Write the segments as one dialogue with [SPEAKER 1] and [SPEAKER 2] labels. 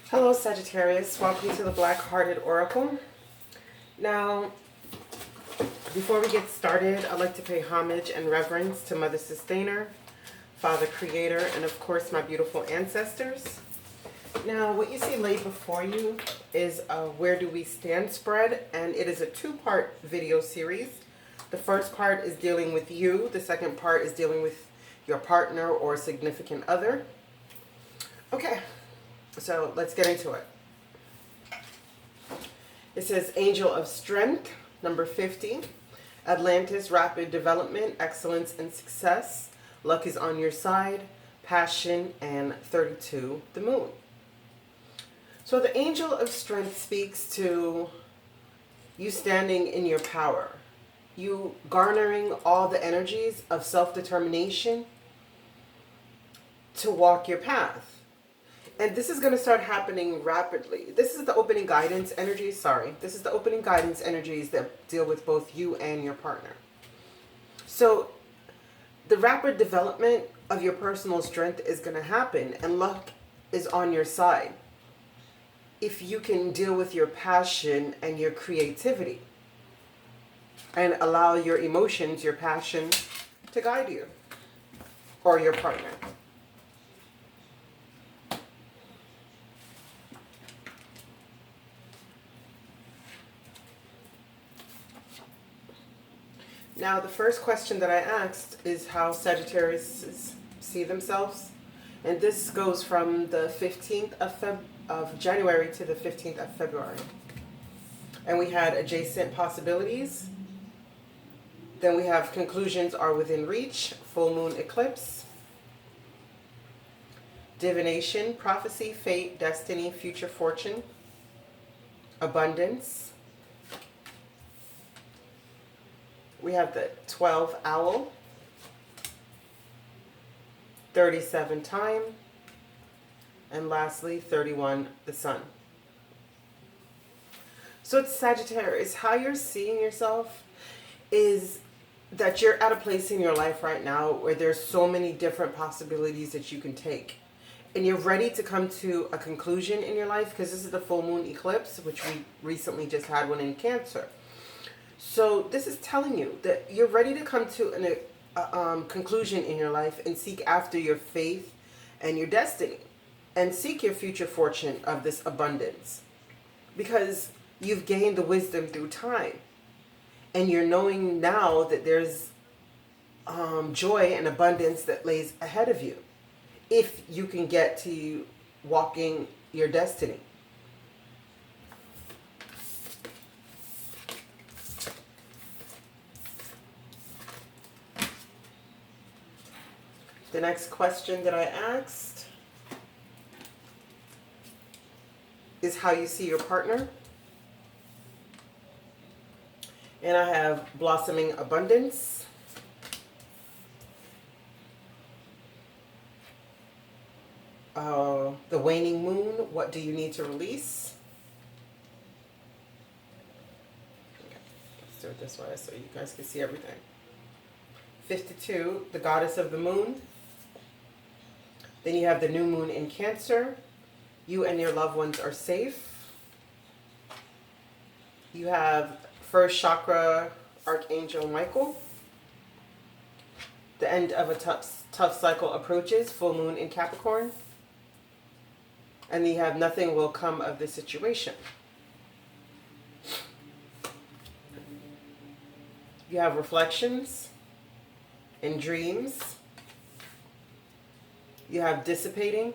[SPEAKER 1] Hello Sagittarius, welcome to the Black Hearted Oracle. Now, before we get started, I'd like to pay homage and reverence to Mother Sustainer, Father Creator, and of course my beautiful ancestors. Now, what you see laid before you is a Where Do We Stand spread, and it is a two-part video series. The first part is dealing with you, the second part is dealing with your partner or significant other. Okay. So let's get into it. It says Angel of Strength, number 50. Atlantis, rapid development, excellence and success. Luck is on your side. Passion, and 32, the moon. So the Angel of Strength speaks to you standing in your power. You garnering all the energies of self-determination to walk your path. And this is going to start happening rapidly. This is the opening guidance energies. This is the opening guidance energies that deal with both you and your partner. So the rapid development of your personal strength is going to happen, and luck is on your side if you can deal with your passion and your creativity and allow your emotions, your passion to guide you or your partner. Now, the first question that I asked is how Sagittarius see themselves. And this goes from the 15th of January to the 15th of February. And we had adjacent possibilities. Then we have conclusions are within reach, full moon eclipse, divination, prophecy, fate, destiny, future fortune, abundance. We have the 12 owl, 37 time, and lastly 31 the sun. So it's Sagittarius. How you're seeing yourself is that you're at a place in your life right now where there's so many different possibilities that you can take. And you're ready to come to a conclusion in your life because this is the full moon eclipse, which we recently just had one in Cancer. So this is telling you that you're ready to come to a conclusion in your life and seek after your faith and your destiny and seek your future fortune of this abundance, because you've gained the wisdom through time and you're knowing now that there's joy and abundance that lays ahead of you if you can get to walking your destiny. The next question that I asked is how you see your partner. And I have blossoming abundance, the waning moon, what do you need to release? Okay, let's do it this way so you guys can see everything. 52, the goddess of the moon. Then you have the new moon in Cancer. You and your loved ones are safe. You have first chakra, Archangel Michael. The end of a tough cycle approaches, full moon in Capricorn. And you have nothing will come of this situation. You have reflections and dreams. You have dissipating.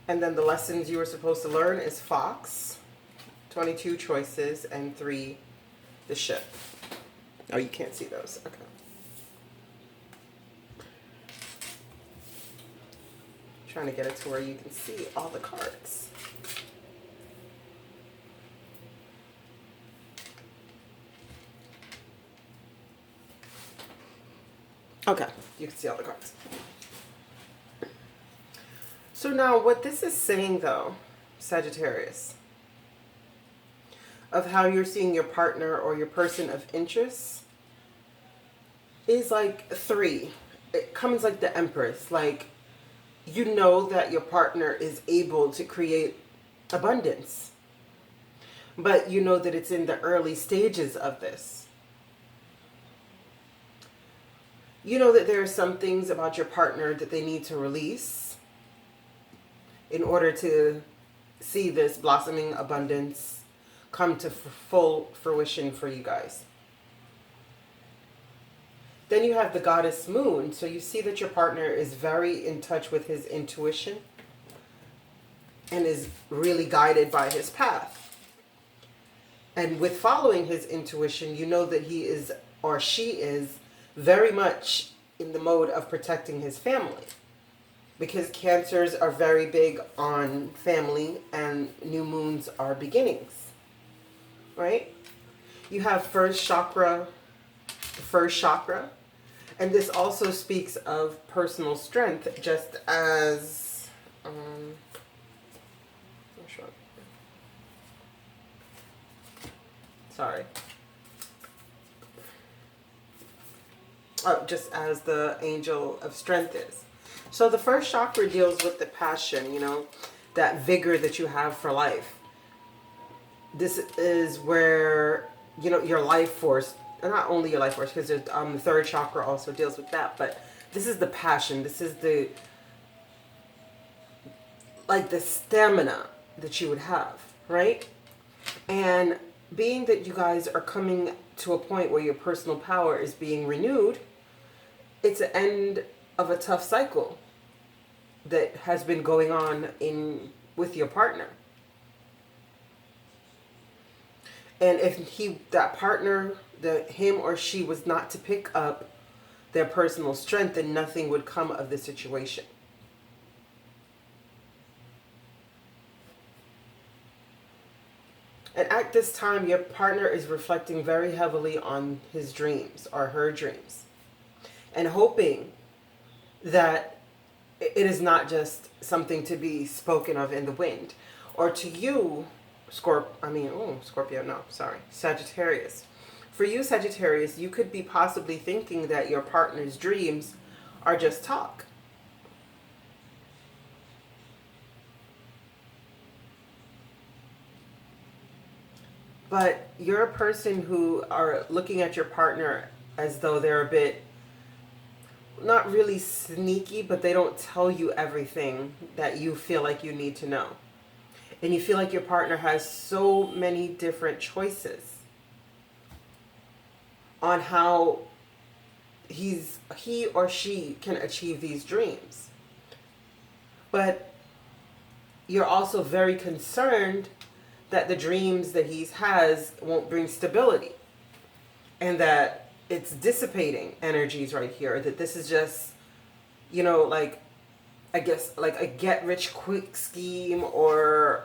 [SPEAKER 1] And then the lessons you were supposed to learn is Fox, 22 choices, and 3, the ship. Oh, you can't see those. Okay. Trying to get it to where you can see all the cards. Okay, you can see all the cards. So now what this is saying though, Sagittarius, of how you're seeing your partner or your person of interest is like 3. It comes like the Empress. Like, you know that your partner is able to create abundance, but you know that it's in the early stages of this. You know that there are some things about your partner that they need to release in order to see this blossoming abundance come to full fruition for you guys. Then you have the goddess Moon. So you see that your partner is very in touch with his intuition and is really guided by his path. And with following his intuition, you know that he is, or she is, very much in the mode of protecting his family. Because Cancers are very big on family and new moons are beginnings. Right? You have first chakra, and this also speaks of personal strength, just as just as the angel of strength is. So the first chakra deals with the passion, you know, that vigor that you have for life. This is where, you know, your life force, not only your life force, because the third chakra also deals with that, but this is the passion. This is the, like, the stamina that you would have, right? And being that you guys are coming to a point where your personal power is being renewed, it's an end of a tough cycle that has been going on with your partner. And if that partner, him or she was not to pick up their personal strength, then nothing would come of the situation. And at this time, your partner is reflecting very heavily on his dreams or her dreams, and hoping that it is not just something to be spoken of in the wind. Or to you, Sagittarius. For you, Sagittarius, you could be possibly thinking that your partner's dreams are just talk. But you're a person who are looking at your partner as though they're a bit, not really sneaky, but they don't tell you everything that you feel like you need to know. And you feel like your partner has so many different choices on how he or she can achieve these dreams. But you're also very concerned that the dreams that he has won't bring stability, and that it's dissipating energies right here, that this is just, you know, like, I guess, like a get-rich-quick scheme or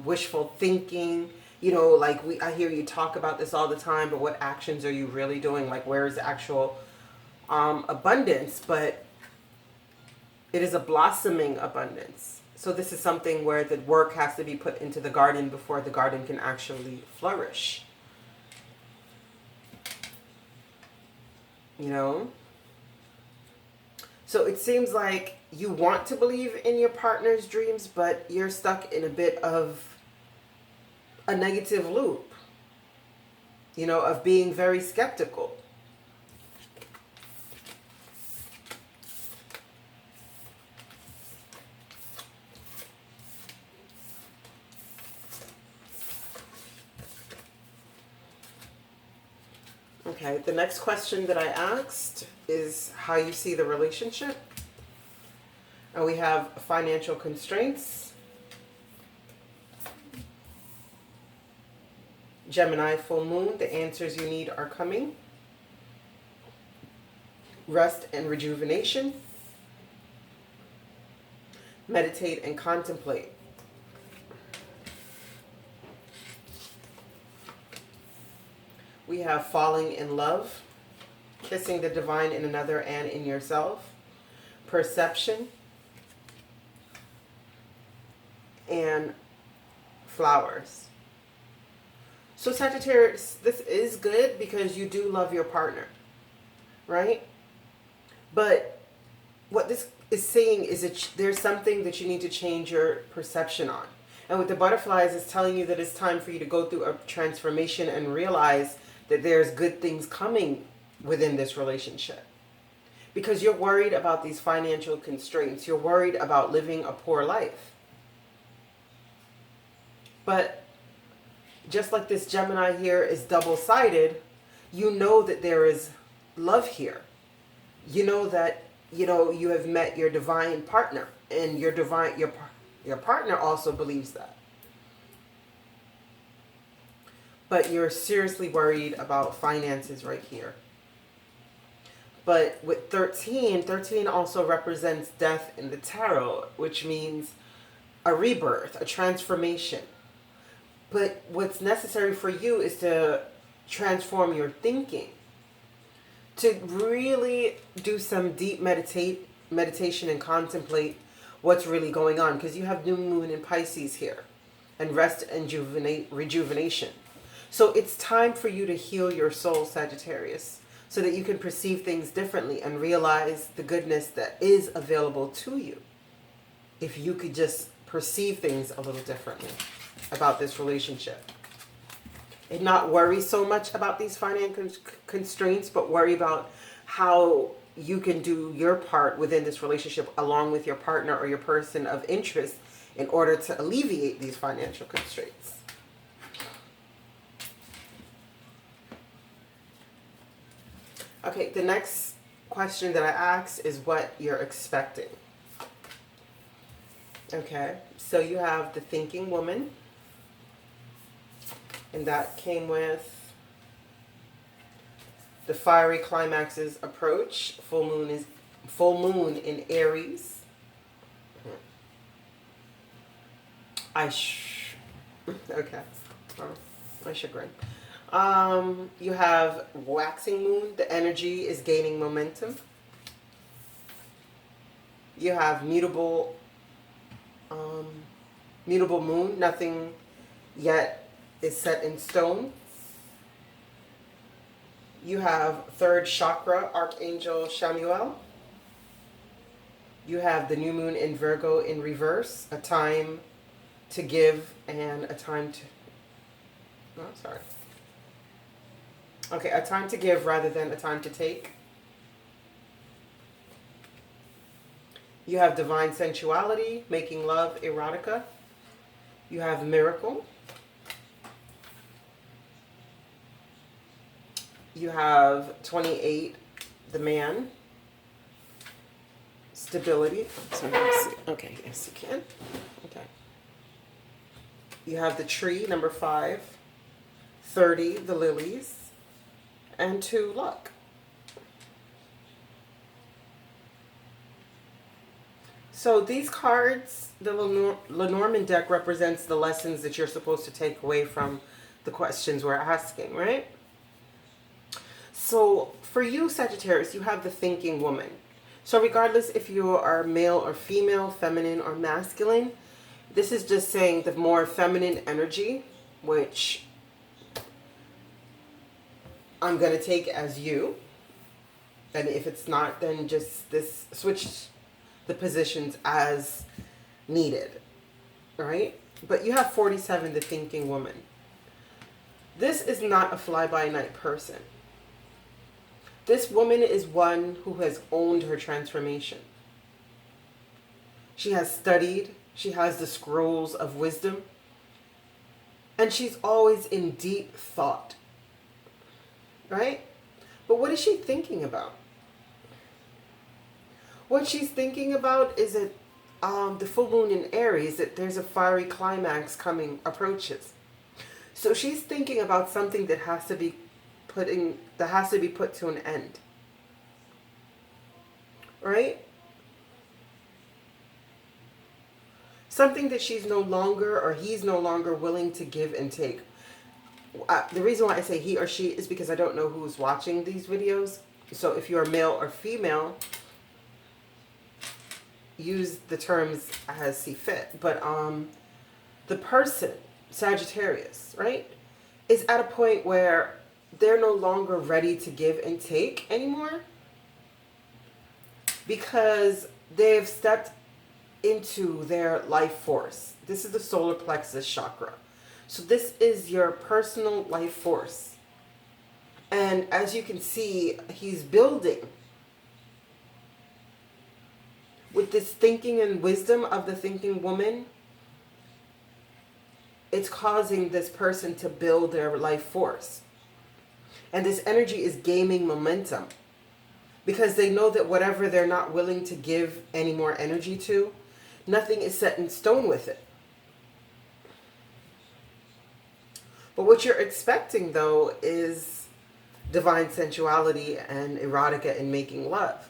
[SPEAKER 1] wishful thinking. You know, like I hear you talk about this all the time, but what actions are you really doing? Like, where is the actual abundance? But it is a blossoming abundance. So this is something where the work has to be put into the garden before the garden can actually flourish. You know? So it seems like you want to believe in your partner's dreams, but you're stuck in a bit of a negative loop, you know, of being very skeptical. Okay, the next question that I asked is how you see the relationship. And we have financial constraints, Gemini full moon, the answers you need are coming, rest and rejuvenation, meditate and contemplate. We have falling in love, kissing the divine in another and in yourself, perception, and flowers. So Sagittarius, this is good because you do love your partner, right? But what this is saying is that there's something that you need to change your perception on. And with the butterflies, it's telling you that it's time for you to go through a transformation and realize that there's good things coming within this relationship. Because you're worried about these financial constraints. You're worried about living a poor life. But just like this Gemini here is double-sided, you know that there is love here. You know that, you have met your divine partner, and your partner also believes that. But you're seriously worried about finances right here. But with 13 also represents death in the tarot, which means a rebirth, a transformation. But what's necessary for you is to transform your thinking, to really do some deep meditation and contemplate what's really going on, because you have new moon in Pisces here, and rest and rejuvenation. So it's time for you to heal your soul, Sagittarius, so that you can perceive things differently and realize the goodness that is available to you. If you could just perceive things a little differently about this relationship. And not worry so much about these financial constraints, but worry about how you can do your part within this relationship along with your partner or your person of interest in order to alleviate these financial constraints. Okay, the next question that I asked is what you're expecting. Okay, so you have the thinking woman, and that came with the fiery climaxes approach. Full moon in Aries. Okay, my chagrin. You have waxing moon. The energy is gaining momentum. You have mutable moon. Nothing yet is set in stone. You have third chakra, Archangel Chamuel. You have the new moon in Virgo in reverse. A time to give and a time to... Oh, sorry. Okay, a time to give rather than a time to take. You have divine sensuality, making love, erotica. You have miracle. You have 28, the man. Stability. So let's see. Okay, yes you can. Okay. You have the tree, number 5. 30, the lilies. And 2, luck. So these cards, the Lenormand deck represents the lessons that you're supposed to take away from the questions we're asking, right? So for you, Sagittarius, you have the thinking woman. So regardless if you are male or female, feminine or masculine, this is just saying the more feminine energy, which I'm going to take as you. And if it's not, then just switch the positions as needed. All right? But you have 47, the thinking woman. This is not a fly-by-night person. This woman is one who has owned her transformation. She has studied. She has the scrolls of wisdom. And she's always in deep thought. Right? But what is she thinking about? What she's thinking about is that the full moon in Aries, that there's a fiery climax approaches. So she's thinking about something that has to be put to an end. Right? Something that she's no longer, or he's no longer willing to give and take. The reason why I say he or she is because I don't know who's watching these videos. So if you're male or female, use the terms as see fit. But the person, Sagittarius, right, is at a point where they're no longer ready to give and take anymore, because they've stepped into their life force. This is the solar plexus chakra. So this is your personal life force. And as you can see, he's building with this thinking and wisdom of the thinking woman. It's causing this person to build their life force. And this energy is gaining momentum, because they know that whatever they're not willing to give any more energy to, nothing is set in stone with it. But what you're expecting, though, is divine sensuality and erotica in making love.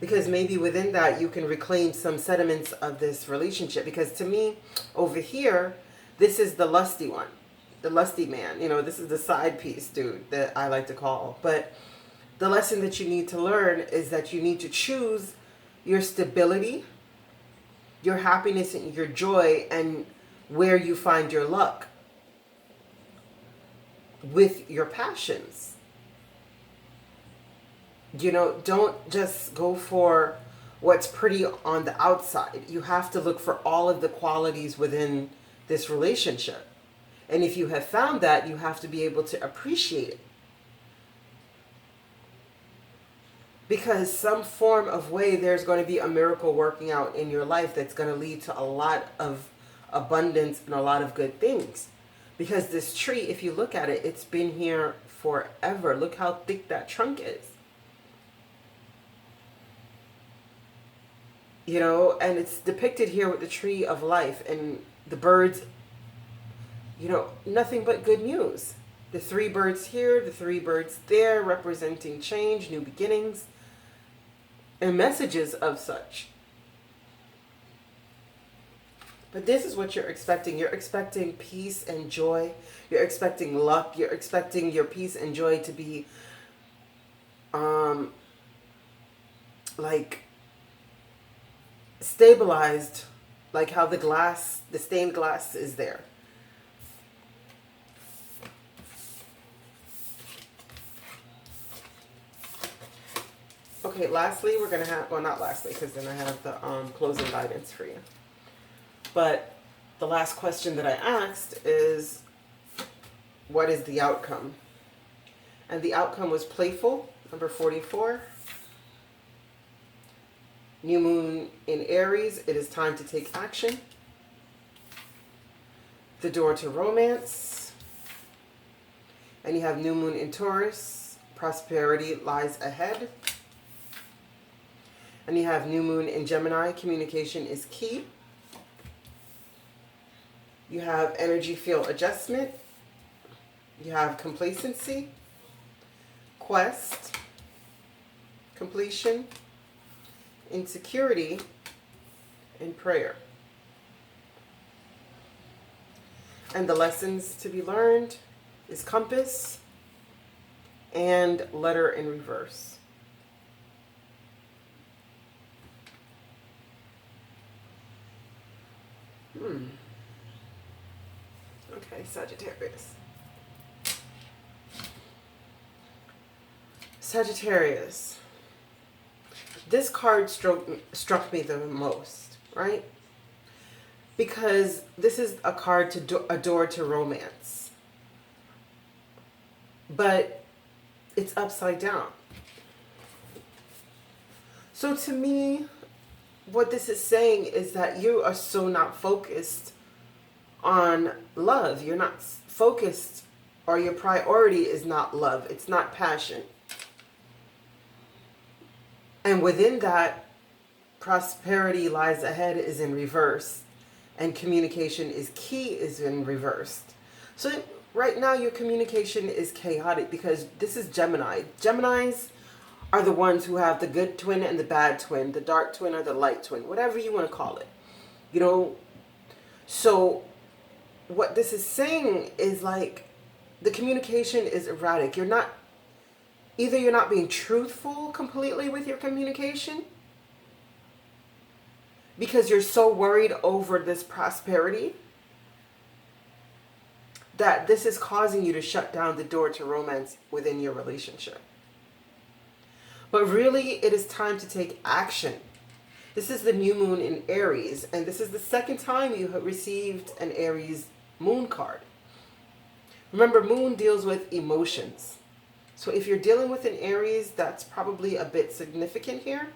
[SPEAKER 1] Because maybe within that you can reclaim some sediments of this relationship. Because to me, over here, this is the lusty one. The lusty man. You know, this is the side piece dude that I like to call. But the lesson that you need to learn is that you need to choose your stability, your happiness, and your joy, and where you find your luck with your passions. You know, don't just go for what's pretty on the outside. You have to look for all of the qualities within this relationship. And if you have found that, you have to be able to appreciate it. Because some form of way, there's going to be a miracle working out in your life that's going to lead to a lot of abundance and a lot of good things. Because this tree, if you look at it, it's been here forever. Look how thick that trunk is. You know, and it's depicted here with the tree of life and the birds, you know, nothing but good news. The 3 birds here, the 3 birds there, representing change, new beginnings, and messages of such. But this is what you're expecting. You're expecting peace and joy. You're expecting luck. You're expecting your peace and joy to be like stabilized, like how the glass, the stained glass is there. Okay, lastly, we're going to have, well, not lastly, because then I have the closing guidance for you. But the last question that I asked is, what is the outcome? And the outcome was playful, number 44. New moon in Aries, it is time to take action. The door to romance. And you have new moon in Taurus, prosperity lies ahead. And you have new moon in Gemini, communication is key. You have energy field adjustment. You have complacency, quest, completion, insecurity, and prayer. And the lessons to be learned is compass and letter in reverse. Okay, Sagittarius. Sagittarius. This card struck me the most, right? Because this is a card to a door to romance. But it's upside down. So to me, what this is saying is that you are so not focused on love. You're not focused, or your priority is not love. It's not passion. And within that, prosperity lies ahead is in reverse, and communication is key is in reversed. So right now your communication is chaotic because this is Gemini. Geminis are the ones who have the good twin and the bad twin, the dark twin or the light twin, whatever you want to call it. You know, so what this is saying is like the communication is erratic. You're not being truthful completely with your communication because you're so worried over this prosperity that this is causing you to shut down the door to romance within your relationship. But really, it is time to take action. This is the new moon in Aries, and this is the second time you have received an Aries moon card. Remember, moon deals with emotions. So if you're dealing with an Aries, that's probably a bit significant here.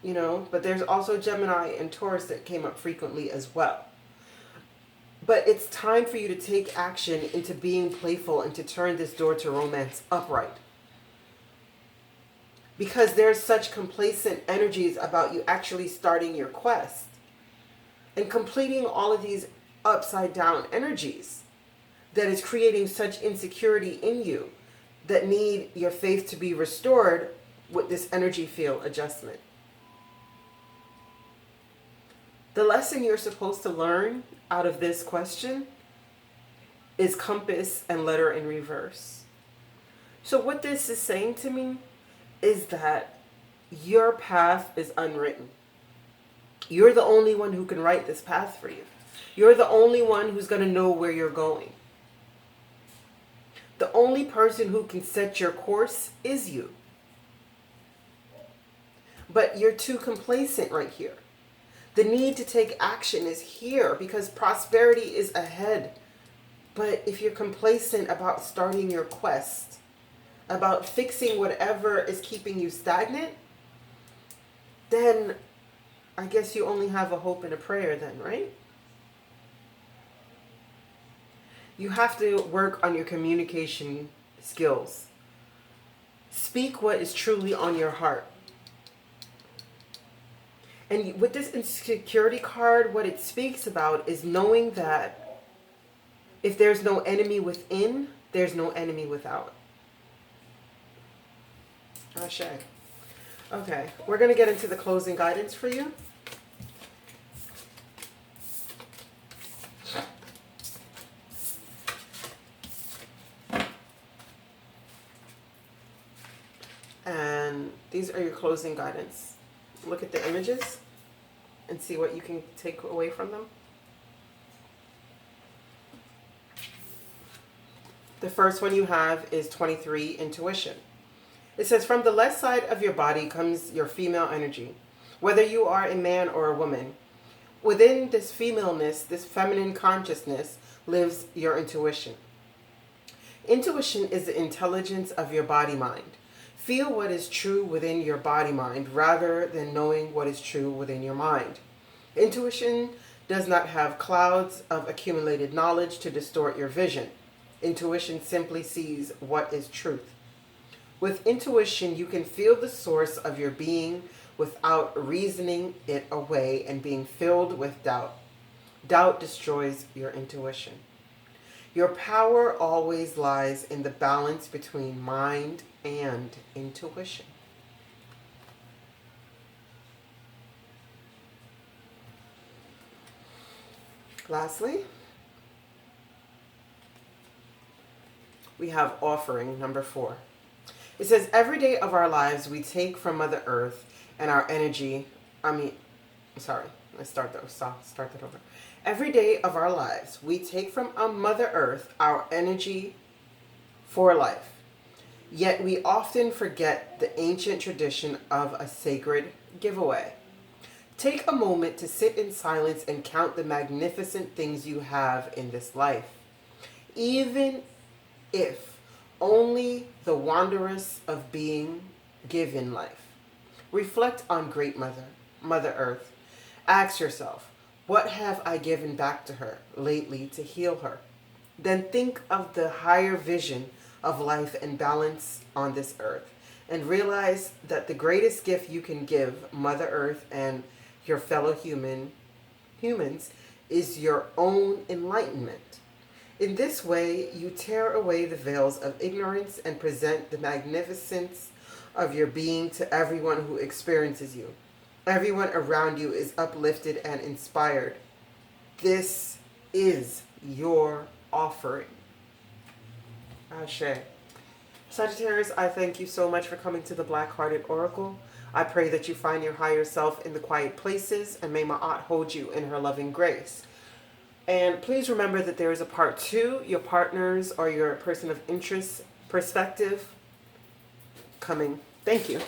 [SPEAKER 1] You know, but there's also Gemini and Taurus that came up frequently as well. But it's time for you to take action into being playful and to turn this door to romance upright. Because there's such complacent energies about you actually starting your quest and completing all of these upside down energies that is creating such insecurity in you that need your faith to be restored with this energy field adjustment. The lesson you're supposed to learn out of this question is compass and letter in reverse. So what this is saying to me is that your path is unwritten. You're the only one who can write this path for you. You're the only one who's going to know where you're going. The only person who can set your course is you. But you're too complacent right here. The need to take action is here because prosperity is ahead. But if you're complacent about starting your quest, about fixing whatever is keeping you stagnant, then I guess you only have a hope and a prayer then, right? You have to work on your communication skills. Speak what is truly on your heart. And with this insecurity card, what it speaks about is knowing that if there's no enemy within, there's no enemy without. Ashe. Okay, we're going to get into the closing guidance for you. And these are your closing guidance. Look at the images and see what you can take away from them. The first one you have is 23, intuition. It says, from the left side of your body comes your female energy, whether you are a man or a woman. Within this femaleness, this feminine consciousness, lives your intuition. Intuition is the intelligence of your body-mind. Feel what is true within your body-mind rather than knowing what is true within your mind. Intuition does not have clouds of accumulated knowledge to distort your vision. Intuition simply sees what is truth. With intuition, you can feel the source of your being without reasoning it away and being filled with doubt. Doubt destroys your intuition. Your power always lies in the balance between mind and intuition. Lastly, we have offering number 4. It says, every day of our lives we take from Mother Earth and our energy, start that over. Every day of our lives we take from Mother Earth our energy for life. Yet we often forget the ancient tradition of a sacred giveaway. Take a moment to sit in silence and count the magnificent things you have in this life. Even if only the wondrous of being given life. Reflect on Great Mother Earth. Ask yourself, what have I given back to her lately to heal her? Then think of the higher vision of life and balance on this earth, and realize that the greatest gift you can give Mother Earth and your fellow humans is your own enlightenment. In this way, you tear away the veils of ignorance and present the magnificence of your being to everyone who experiences you. Everyone around you is uplifted and inspired. This is your offering. Ashe. Sagittarius, I thank you so much for coming to the Black-Hearted Oracle. I pray that you find your higher self in the quiet places, and may Ma'at hold you in her loving grace. And please remember that there is a part 2, your partners or your person of interest perspective coming. Thank you.